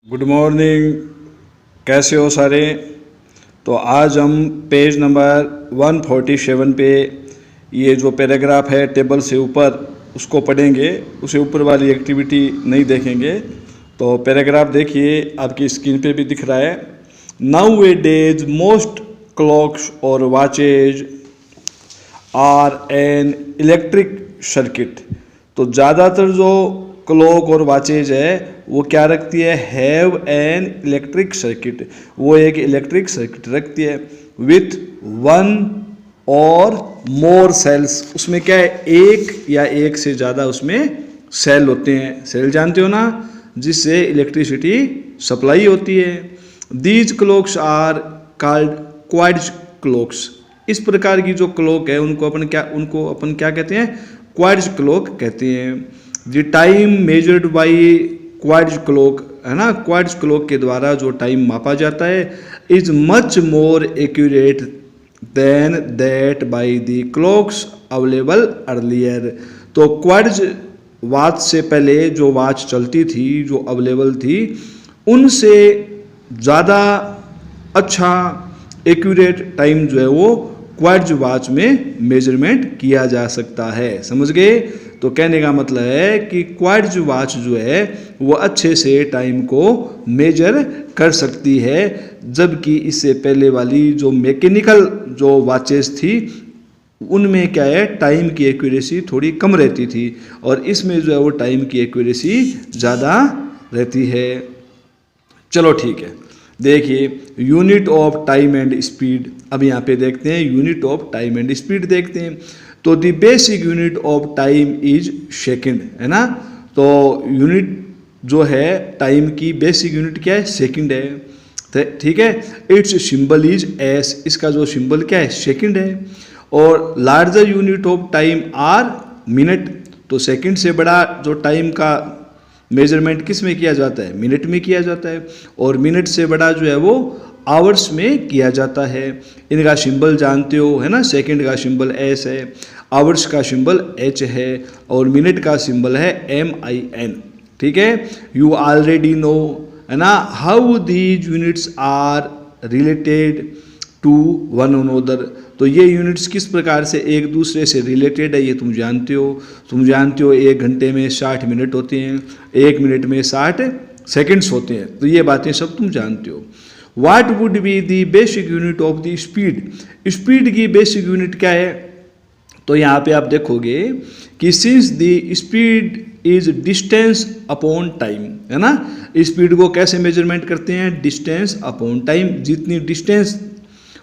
Good morning. कैसे हो सारे। तो आज हम पेज नंबर 147 पे ये जो पैराग्राफ है टेबल से ऊपर उसको पढ़ेंगे, उसे ऊपर वाली एक्टिविटी नहीं देखेंगे। तो पैराग्राफ देखिए, आपकी स्क्रीन पे भी दिख रहा है। Nowadays most clocks और watches are an electric circuit. तो ज़्यादातर जो क्लॉक और वॉचेज है वो क्या रखती है, हैव एन इलेक्ट्रिक सर्किट, वो एक इलेक्ट्रिक सर्किट रखती है विथ वन और मोर सेल्स। उसमें क्या है, एक या एक से ज़्यादा उसमें सेल होते हैं। सेल जानते हो ना, जिससे इलेक्ट्रिसिटी सप्लाई होती है। These clocks are called quartz clocks. इस प्रकार की जो क्लॉक है उनको अपन क्या कहते हैं, क्वार्ट्ज क्लॉक कहते हैं। The time measured by quartz clock, है ना, क्वार्ट्ज क्लॉक के द्वारा जो टाइम मापा जाता है is much more accurate then that by the clocks available earlier. तो क्वार्ट्ज वॉच से पहले जो वॉच चलती थी, जो अवेलेबल थी, उनसे ज़्यादा अच्छा एक्यूरेट टाइम जो है वो क्वार्ट्ज वॉच में मेजरमेंट किया जा सकता है। समझ गए। तो कहने का मतलब है कि क्वार्ट्ज वॉच जो है वो अच्छे से टाइम को मेजर कर सकती है, जबकि इससे पहले वाली जो मैकेनिकल जो वॉचेस थी उनमें क्या है, टाइम की एक्यूरेसी थोड़ी कम रहती थी, और इसमें जो है वो टाइम की एक्यूरेसी ज़्यादा रहती है। चलो ठीक है, देखिए unit of time and speed. अब यहाँ पे देखते हैं unit of time and speed देखते हैं। तो the basic unit of time is second, है ना। तो यूनिट जो है टाइम की बेसिक यूनिट क्या है, सेकंड है। ठीक है। इट्स सिंबल इज एस, इसका जो सिंबल क्या है, सेकंड है। और larger unit of time are minute. तो सेकंड से बड़ा जो टाइम का मेजरमेंट किस में किया जाता है, मिनट में किया जाता है। और मिनट से बड़ा जो है वो आवर्स में किया जाता है। इनका सिंबल जानते हो, है ना। सेकंड का सिंबल एस है, आवर्स का सिंबल एच है, और मिनट का सिंबल है MIN। ठीक है। यू ऑलरेडी नो, है ना, how these units are related to one another. तो ये यूनिट्स किस प्रकार से एक दूसरे से रिलेटेड है ये तुम जानते हो। तुम जानते हो 1 घंटे में 60 मिनट होते हैं, 1 मिनट में 60 सेकंड्स होते हैं। तो ये बातें सब तुम जानते हो। What would be the basic unit of the speed? Speed की बेसिक यूनिट क्या है। तो यहाँ पे आप देखोगे कि since the speed is distance upon time, है ना। स्पीड को कैसे मेजरमेंट करते हैं, डिस्टेंस अपॉन टाइम। जितनी डिस्टेंस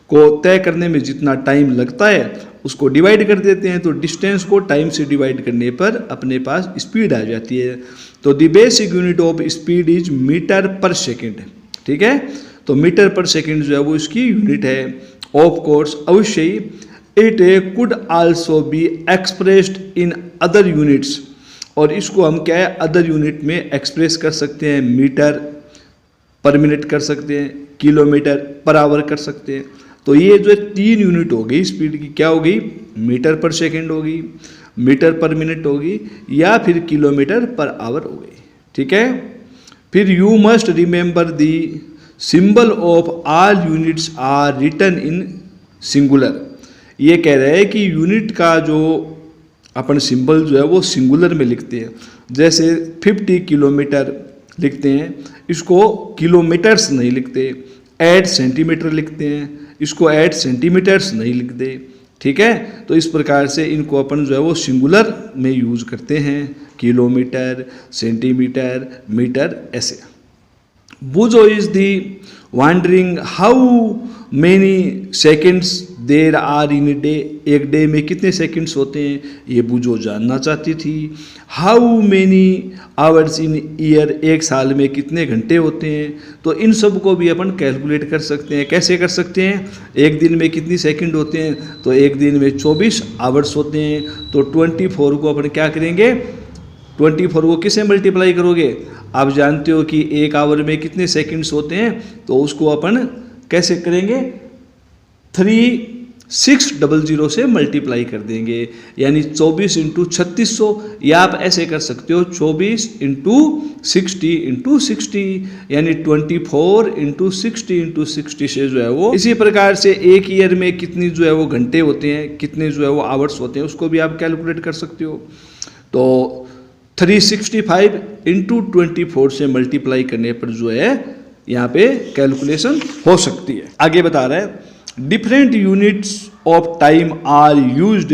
को तय करने में जितना टाइम लगता है उसको डिवाइड कर देते हैं। तो डिस्टेंस को टाइम से डिवाइड करने पर अपने पास स्पीड आ जाती है। तो the basic unit of speed is metre per second. ठीक है। तो मीटर पर सेकेंड जो है वो इसकी यूनिट है। ऑफ कोर्स, अवश्य ही, it could also be expressed in other units. और इसको हम क्या है, अदर यूनिट में एक्सप्रेस कर सकते हैं। मीटर पर मिनट कर सकते हैं, किलोमीटर पर आवर कर सकते हैं। तो ये जो 3 यूनिट हो गई स्पीड की, क्या हो गई, मीटर पर सेकेंड होगी, मीटर पर मिनट होगी, या फिर किलोमीटर पर आवर हो गई। ठीक है। फिर you must remember the symbol of all units are written in singular. ये कह रहे हैं कि यूनिट का जो अपन सिंबल जो है वो सिंगुलर में लिखते हैं। जैसे 50 किलोमीटर लिखते हैं, इसको किलोमीटर्स नहीं लिखते। 8 सेंटीमीटर लिखते हैं, इसको 8 सेंटीमीटर्स नहीं लिखते। ठीक है। तो इस प्रकार से इनको अपन जो है वो सिंगुलर में यूज करते हैं, किलोमीटर, सेंटीमीटर, मीटर, ऐसे। Boojho is the wondering how many seconds there are in a day. एक डे में कितने सेकेंड्स होते हैं ये बुझो जानना चाहती थी। How many hours in year, एक साल में कितने घंटे होते हैं। तो इन सब को भी अपन कैलकुलेट कर सकते हैं। कैसे कर सकते हैं, एक दिन में कितनी सेकंड होते हैं, तो एक दिन में 24 आवर्स होते हैं। तो 24 को अपन क्या करेंगे, 24 को किससे मल्टीप्लाई करोगे। आप जानते हो कि एक आवर में कितने सेकंड्स होते हैं, तो उसको अपन कैसे करेंगे, 3 600 से मल्टीप्लाई कर देंगे, यानी 24 इंटू 3600, या आप ऐसे कर सकते हो 24 इंटू 60 यानी 24 इंटू 60 से जो है वो, इसी प्रकार से एक ईयर में कितनी जो है वो घंटे होते हैं, कितने जो है वो आवर्स होते हैं, उसको भी आप कैलकुलेट कर सकते हो। तो 365 इंटू 24 से मल्टीप्लाई करने पर जो है यहाँ पे कैलकुलेशन हो सकती है। आगे बता रहा है different units of time are used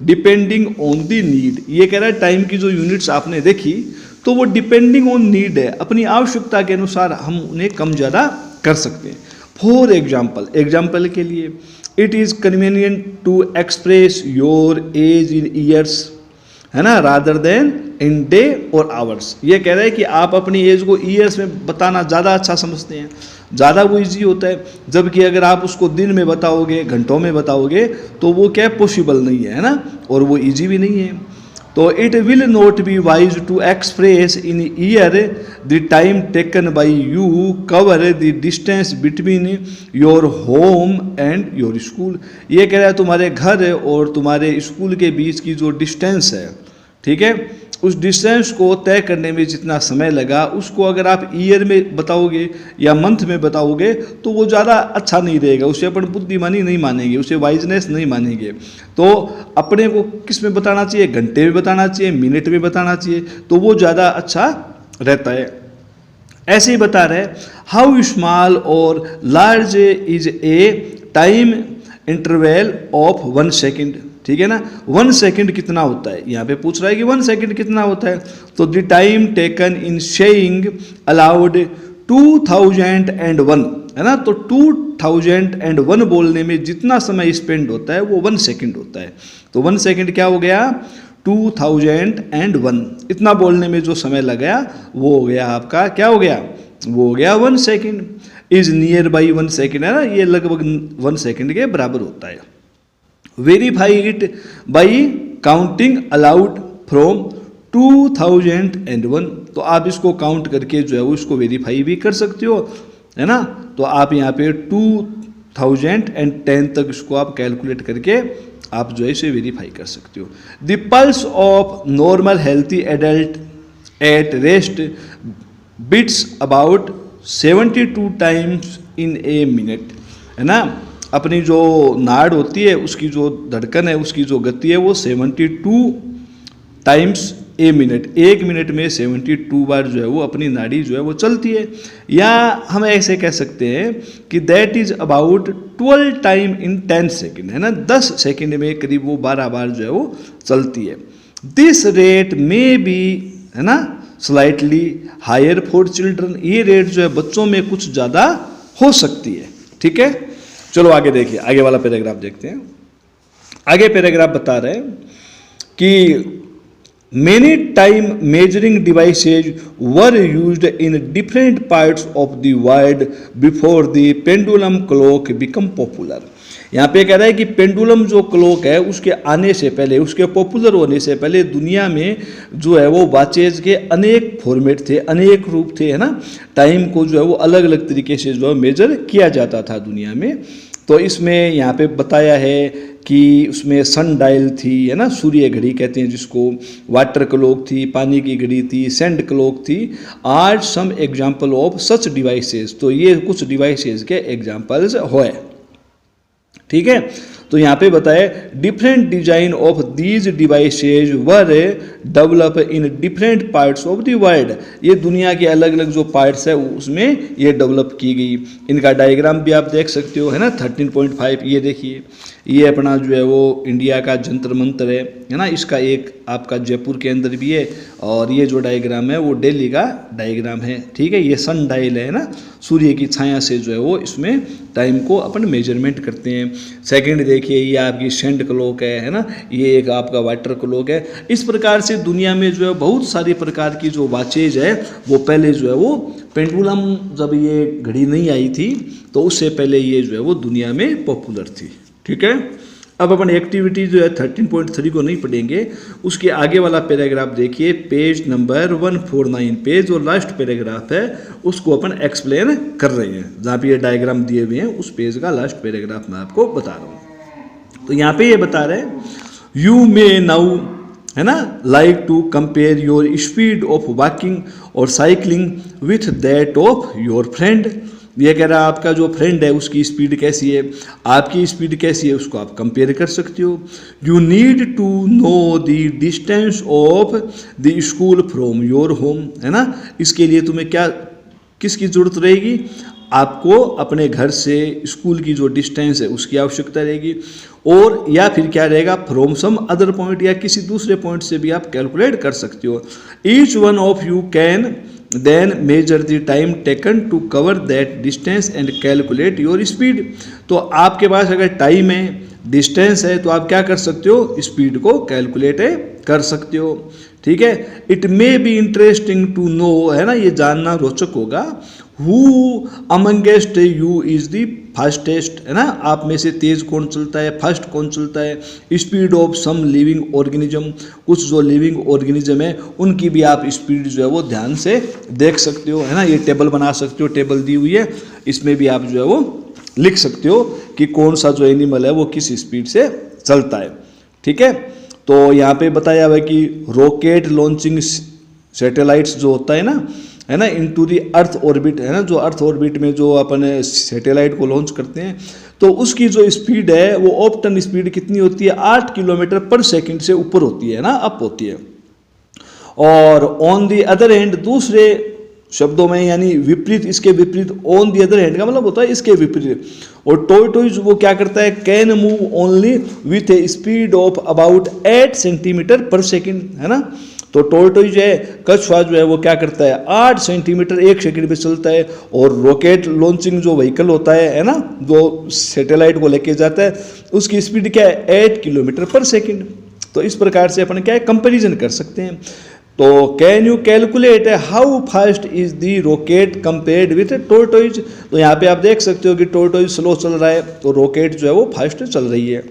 depending on the need. ये कह रहा है टाइम की जो यूनिट्स आपने देखी तो वो डिपेंडिंग ऑन नीड है, अपनी आवश्यकता के अनुसार हम उन्हें कम ज़्यादा कर सकते हैं। फॉर एग्जाम्पल के लिए it is convenient to express your age in years, है ना, रादर देन इन डे और आवर्स। ये कह रहा है कि आप अपनी एज को ईयर्स में बताना ज़्यादा अच्छा समझते हैं, ज़्यादा वो इजी होता है, जबकि अगर आप उसको दिन में बताओगे, घंटों में बताओगे तो वो क्या पॉसिबल नहीं है ना, और वो इजी भी नहीं है। तो it will not be wise to express in year the time taken by you cover the distance between your home and your school. ये कह रहा है तुम्हारे घर और तुम्हारे स्कूल के बीच की जो डिस्टेंस है, ठीक है, उस डिस्टेंस को तय करने में जितना समय लगा उसको अगर आप ईयर में बताओगे या मंथ में बताओगे तो वो ज़्यादा अच्छा नहीं रहेगा, उसे अपन बुद्धिमानी नहीं मानेंगे, उसे वाइजनेस नहीं मानेंगे। तो अपने को किस में बताना चाहिए, घंटे में बताना चाहिए, मिनट में बताना चाहिए, तो वो ज़्यादा अच्छा रहता है। ऐसे ही बता रहे हाउ स्मॉल और large is a time interval of 1 second, ठीक है ना। 1 सेकेंड कितना होता है, यहाँ पे पूछ रहा है कि 1 सेकेंड कितना होता है। तो the time taken in saying allowed 2001, है ना, तो 2001 बोलने में जितना समय स्पेंड होता है वो 1 सेकेंड होता है। तो 1 सेकेंड क्या हो गया, 2001, इतना बोलने में जो समय लगा वो हो गया आपका, क्या हो गया, वो हो गया 1 second. Is near by 1 second, है ना, ये लगभग 1 सेकेंड के बराबर होता है। Verify it by counting allowed from 2001, तो आप इसको काउंट करके जो है वो इसको वेरीफाई भी कर सकते हो, है ना। तो आप यहाँ पे 2010 तक इसको आप कैलकुलेट करके आप जो है इसे वेरीफाई कर सकते हो। The pulse of normal healthy adult at rest beats about 72 times in a minute, है ना। अपनी जो नाड़ होती है उसकी जो धड़कन है, उसकी जो गति है वो 72 टाइम्स ए मिनट, 1 मिनट में 72 बार जो है वो अपनी नाड़ी जो है वो चलती है। या हम ऐसे कह सकते हैं कि that is about 12 time in 10 second, है ना, 10 सेकेंड में करीब वो 12 बार जो है वो चलती है। दिस रेट में बी, है ना, स्लाइटली हायर फॉर चिल्ड्रन, ये रेट जो है बच्चों में कुछ ज़्यादा हो सकती है, ठीक है। चलो आगे देखिए, आगे वाला पैराग्राफ देखते हैं। आगे पैराग्राफ बता रहे हैं कि many time measuring devices were used in different parts of the world before the pendulum clock become popular. यहाँ पे कह रहा है कि पेंडुलम जो क्लॉक है उसके आने से पहले, उसके पॉपुलर होने से पहले दुनिया में जो है वो वॉचेज के अनेक फॉर्मेट थे, अनेक रूप थे, है ना। टाइम को जो है वो अलग अलग तरीके से जो है मेजर किया जाता था दुनिया में। तो इसमें यहाँ पे बताया है कि उसमें सन डायल थी, है ना, सूर्य घड़ी कहते हैं जिसको, वाटर क्लॉक थी, पानी की घड़ी थी, सैंड क्लॉक थी। Are some example of such devices, तो ये कुछ डिवाइसेस के एग्जाम्पल्स है, ठीक है। तो यहाँ पे बताए different design of these devices were develop in different parts of the world, ये दुनिया के अलग अलग जो पार्ट्स है उसमें ये डेवलप की गई। इनका डायग्राम भी आप देख सकते हो, है ना, 13.5, ये देखिए, ये अपना जो है वो इंडिया का जंतर मंतर है ना, इसका एक आपका जयपुर के अंदर भी है, और ये जो डायग्राम है वो दिल्ली का डायग्राम है, ठीक है। ये सन डायल है ना, सूर्य की छाया से जो है वो इसमें टाइम को अपन मेजरमेंट करते हैं। सेकंड देखिए, ये आपकी सैंड क्लॉक है ना, ये एक आपका वाटर क्लॉक है। इस प्रकार से दुनिया में जो है बहुत सारी प्रकार की जो वॉचेज है वो पहले जो है वो पेंडुलम, जब ये घड़ी नहीं आई थी तो उससे पहले ये जो है वो दुनिया में पॉपुलर थी, ठीक है। अब अपन एक्टिविटी जो है 13.3 को नहीं पढ़ेंगे, उसके आगे वाला पैराग्राफ देखिए, पेज नंबर 149 पेज और लास्ट पैराग्राफ है, उसको अपन एक्सप्लेन कर रहे हैं। जहाँ पे ये डायग्राम दिए हुए हैं उस पेज का लास्ट पैराग्राफ मैं आपको बता रहा हूँ। तो यहाँ पे ये बता रहे हैं यू मे नाउ, है ना, like to compare your speed of walking और cycling with that of your friend. ये कह रहा है आपका जो फ्रेंड है उसकी स्पीड कैसी है, आपकी स्पीड कैसी है, उसको आप कंपेयर कर सकते हो। You need to know the distance of the school from your home, है ना। इसके लिए तुम्हें किसकी जरूरत रहेगी, आपको अपने घर से स्कूल की जो डिस्टेंस है उसकी आवश्यकता रहेगी, और या फिर क्या रहेगा, फ्रॉम सम अदर पॉइंट, या किसी दूसरे पॉइंट से भी आप कैलकुलेट कर सकते हो। Each one of you can then measure the time taken to cover that distance and calculate your speed. तो आपके पास अगर टाइम है, डिस्टेंस है, तो आप क्या कर सकते हो, स्पीड को कैलकुलेट कर सकते हो। ठीक है। It may be interesting to know, है ना, ये जानना रोचक होगा, who amongst you is the fastest, है ना, आप में से तेज कौन चलता है, फास्ट कौन चलता है। Speed of some living organism, कुछ जो लिविंग ऑर्गेनिज्म है उनकी भी आप स्पीड जो है वो ध्यान से देख सकते हो, है ना। ये टेबल बना सकते हो, टेबल दी हुई है, इसमें भी आप जो है वो लिख सकते हो कि कौन सा जो एनिमल है वो किस स्पीड से चलता है। ठीक है। तो यहाँ पे बताया हुआ है कि रॉकेट लॉन्चिंग सैटेलाइट्स जो होता है ना, इनटू दी अर्थ ऑर्बिट, है ना, जो अर्थ ऑर्बिट में जो अपन सैटेलाइट को लॉन्च करते हैं, तो उसकी जो स्पीड है वो ऑप्टन स्पीड कितनी होती है, 8 किलोमीटर पर सेकंड से ऊपर होती है ना, अप होती है। और ऑन दी अदर हैंड, दूसरे शब्दों में यानी विपरीत, इसके विपरीत, ऑन दी अदर हैंड का मतलब होता है इसके विपरीत। और टॉर्टोइज वो क्या करता है, can move only with A speed of about 8 centimetre पर सेकंड, है ना। तो टॉर्टोइज है, कछुआ जो है वो क्या करता है, 8 सेंटीमीटर 1 सेकंड पे चलता है। और रॉकेट लॉन्चिंग जो व्हीकल होता है ना, जो सैटेलाइट को लेके जाता है, उसकी स्पीड क्या है, 8 किलोमीटर पर सेकंड। तो इस प्रकार से अपन क्या है, कंपेरिजन कर सकते हैं। तो can you calculate how fast is the rocket compared with tortoise. तो यहाँ पे आप देख सकते हो कि टॉर्टोइज स्लो चल रहा है, तो रॉकेट जो है वो फास्ट चल रही है,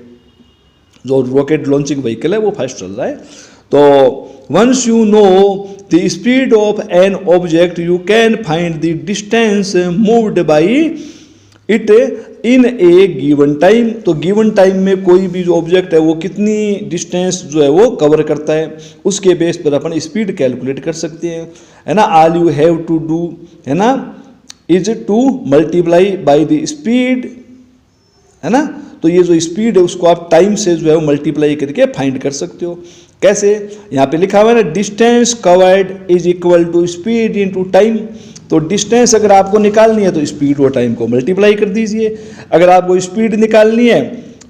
जो रॉकेट लॉन्चिंग व्हीकल है वो फास्ट चल रहा है। तो once you know the speed of an object you can find the distance moved by it in a given time. तो गिवन टाइम में कोई भी जो ऑब्जेक्ट है वो कितनी डिस्टेंस जो है वो कवर करता है, उसके बेस पर अपन स्पीड कैलकुलेट कर सकते हैं, है ना। All you have to do, है ना, is to multiply by the speed, है ना। तो ये जो स्पीड है उसको आप टाइम से जो है वो मल्टीप्लाई करके फाइंड कर सकते हो। कैसे, यहाँ पे लिखा हुआ है ना, distance covered is equal to speed into time. तो डिस्टेंस अगर आपको निकालनी है तो स्पीड और टाइम को मल्टीप्लाई कर दीजिए। अगर आपको स्पीड निकालनी है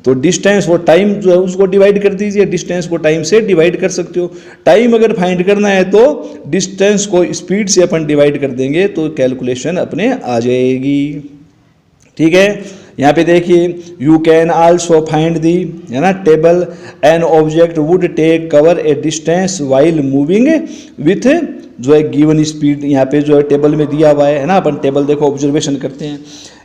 तो डिस्टेंस और टाइम जो है उसको डिवाइड कर दीजिए, डिस्टेंस को टाइम से डिवाइड कर सकते हो। टाइम अगर फाइंड करना है तो डिस्टेंस को स्पीड से अपन डिवाइड कर देंगे तो कैलकुलेशन अपने आ जाएगी। ठीक है। यहाँ पे देखिए, you can also find the, है ना, table an object would take cover a distance while moving with जो है गिवन स्पीड। यहाँ पे जो है टेबल में दिया हुआ है ना, अपन टेबल देखो ऑब्जर्वेशन करते हैं।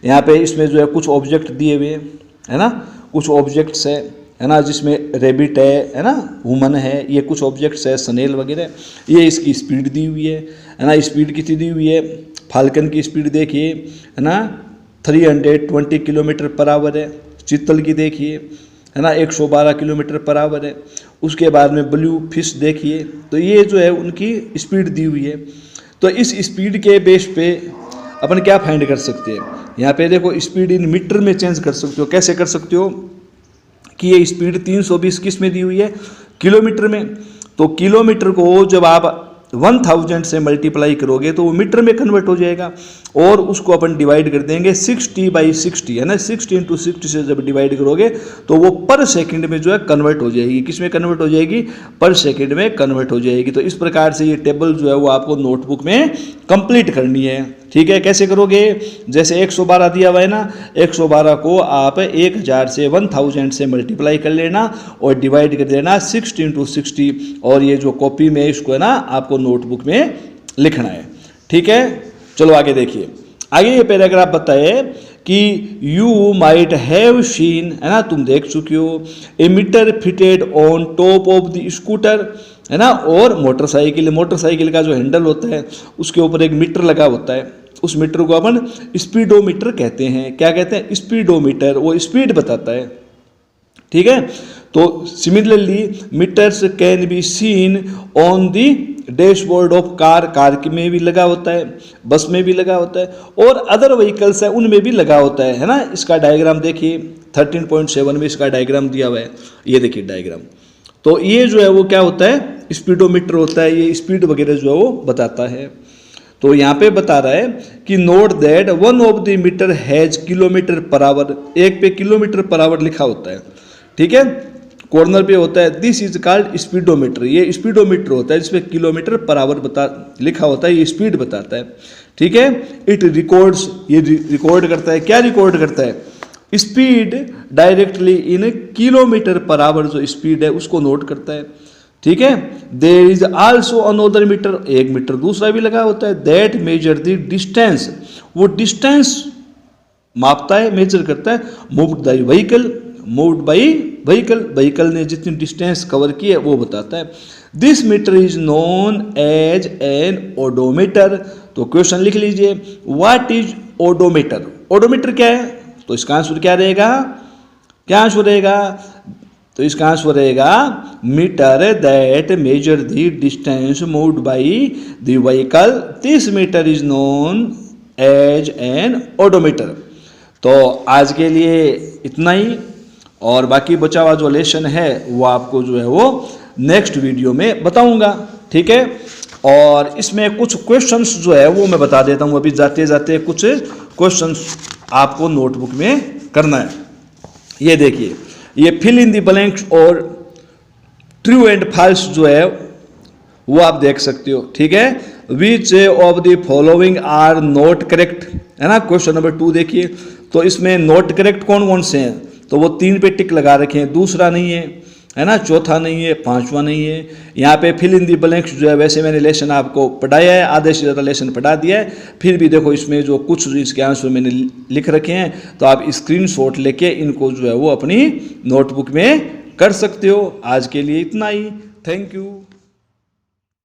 यहाँ पे इसमें जो है कुछ ऑब्जेक्ट दिए हुए है ना, कुछ ऑब्जेक्ट्स है ना, जिसमें रेबिट है ना, वुमन है, ये कुछ ऑब्जेक्ट्स है, स्नेल वगैरह, ये इसकी स्पीड दी हुई है ना। स्पीड कितनी दी हुई है, फाल्कन की स्पीड देखिए, है ना, 320 किलोमीटर पर आवर है। चित्तल की देखिए, है ना, 112 किलोमीटर पर आवर है। उसके बाद में ब्लू फिश देखिए, तो ये जो है उनकी स्पीड दी हुई है। तो इस स्पीड के बेस पे अपन क्या फाइंड कर सकते हैं, यहाँ पे देखो स्पीड इन मीटर में चेंज कर सकते हो। कैसे कर सकते हो कि ये स्पीड 320 किस में दी हुई है, किलोमीटर में। तो किलोमीटर को जब आप 1000 से मल्टीप्लाई करोगे तो वो मीटर में कन्वर्ट हो जाएगा, और उसको अपन डिवाइड कर देंगे 60/60, है ना। 60 × 60 से जब डिवाइड करोगे तो वो पर सेकंड में जो है कन्वर्ट हो जाएगी। किस में कन्वर्ट हो जाएगी, पर सेकंड में कन्वर्ट हो जाएगी। तो इस प्रकार से ये टेबल जो है वो आपको नोटबुक में कंप्लीट करनी है। ठीक है। कैसे करोगे, जैसे 112 दिया हुआ है ना, 112 को आप 1000 से 1000 से मल्टीप्लाई कर लेना और डिवाइड कर देना 60 × 60, और ये जो कॉपी में इसको है ना आपको नोटबुक में लिखना है। ठीक है। चलो आगे देखिए, आगे ये पैराग्राफ बताए कि यू माइट हैव सीन, है ना, तुम देख चुके हो, a meter fitted on top of the scooter, है ना। और मोटरसाइकिल का जो हैंडल होता है उसके ऊपर एक मीटर लगा होता है, उस मीटर को अपन स्पीडोमीटर कहते हैं। क्या कहते हैं, स्पीडोमीटर। वो स्पीड बताता है, ठीक है। तो similarly meters can be seen on the dashboard of car, car में भी लगा होता है, बस में भी लगा होता है, और अदर व्हीकल्स है उनमें भी लगा होता है ना। इसका डायग्राम देखिए 13.7 में इसका डायग्राम दिया हुआ है, ये देखिए डायग्राम। तो ये जो है वो क्या होता है, स्पीडोमीटर होता है, ये स्पीड वगैरह जो है वो बताता है। तो यहाँ पे बता रहा है कि note that one of the meter has kilometre per hour, एक पे किलोमीटर पर आवर लिखा होता है, ठीक है, कॉर्नर पे होता है। दिस इज कॉल्ड स्पीडोमीटर, ये स्पीडोमीटर होता है जिसपे किलोमीटर पर आवर लिखा होता है, ये स्पीड बताता है, ठीक है। इट रिकॉर्ड्स, ये रिकॉर्ड करता है, क्या रिकॉर्ड करता है, speed directly in kilometre per hour, जो स्पीड है उसको नोट करता है, ठीक है। There is also another meter, एक मीटर दूसरा भी लगा होता है, दैट मेजर द डिस्टेंस, वो डिस्टेंस मापता है, मेजर करता है, moved by vehicle, moved by vehicle, vehicle ने जितनी डिस्टेंस कवर की है वो बताता है। This meter is known as an odometer. तो क्वेश्चन लिख लीजिए, व्हाट इज ओडोमीटर, ओडोमीटर क्या है, तो इसका आंसर क्या रहेगा, क्या आंसर रहेगा, तो इसका आंसर रहेगा meter that measure the distance moved by the vehicle, this meter is known as an odometer. तो आज के लिए इतना ही, और बाकी बचा हुआ जो लेसन है वो आपको जो है वो नेक्स्ट वीडियो में बताऊंगा, ठीक है। और इसमें कुछ क्वेश्चंस जो है वो मैं बता देता हूँ, अभी जाते जाते कुछ क्वेश्चंस आपको नोटबुक में करना है। ये देखिए, ये फिल इन द ब्लैंक्स और ट्रू एंड फॉल्स जो है वो आप देख सकते हो, ठीक है। Which of the following are not correct, है ना। क्वेश्चन नंबर 2 देखिए, तो इसमें नॉट करेक्ट कौन कौन से हैं, तो वो 3 पे टिक लगा रखे हैं, दूसरा नहीं है ना, चौथा नहीं है, पांचवा नहीं है। यहाँ पे फिल इन दी ब्लैंक्स जो है, वैसे मैंने लेसन आपको पढ़ाया है, आधे से ज़्यादा लेसन पढ़ा दिया है, फिर भी देखो इसमें जो कुछ इसके आंसर मैंने लिख रखे हैं, तो आप स्क्रीनशॉट लेके इनको जो है वो अपनी नोटबुक में कर सकते हो। आज के लिए इतना ही, थैंक यू।